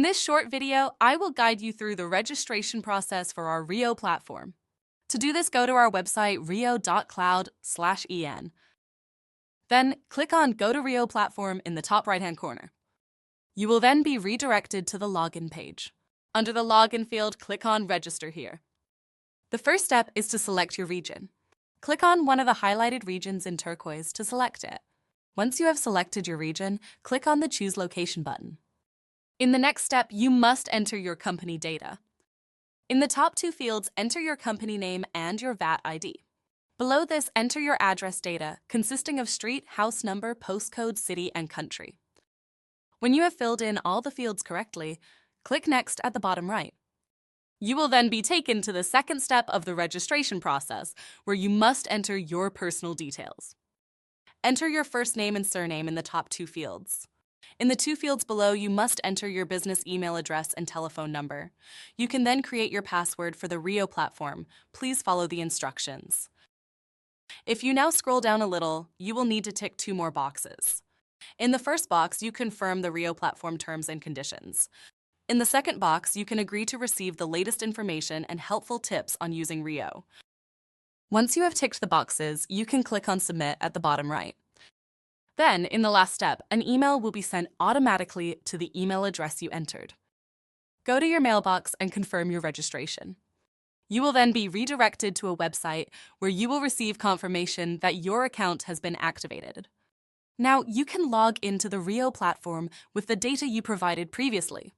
this short video, I will guide you through the registration process for our RIO platform. To do this, go to our website rio.cloud/en. Then click on Go to RIO platform in the top right-hand corner. You will then be redirected to the login page. Under the login field, click on Register here. The first step is to select your region. Click on one of the highlighted regions in turquoise to select it. Once you have selected your region, click on the Choose Location button. In the next step, you must enter your company data. In the top two fields, enter your company name and your VAT ID. Below this, enter your address data, consisting of street, house number, postcode, city, and country. When you have filled in all the fields correctly, click Next at the bottom right. You will then be taken to the second step of the registration process, where you must enter your personal details. Enter your first name and surname in the top two fields. In the two fields below, you must enter your business email address and telephone number. You can then create your password for the RIO platform. Please follow the instructions. If you now scroll down a little, you will need to tick two more boxes. In the first box, you confirm the RIO platform terms and conditions. In the second box, you can agree to receive the latest information and helpful tips on using RIO. Once you have ticked the boxes, you can click on Submit at the bottom right. Then, in the last step, an email will be sent automatically to the email address you entered. Go to your mailbox and confirm your registration. You will then be redirected to a website where you will receive confirmation that your account has been activated. Now, you can log into the RIO platform with the data you provided previously.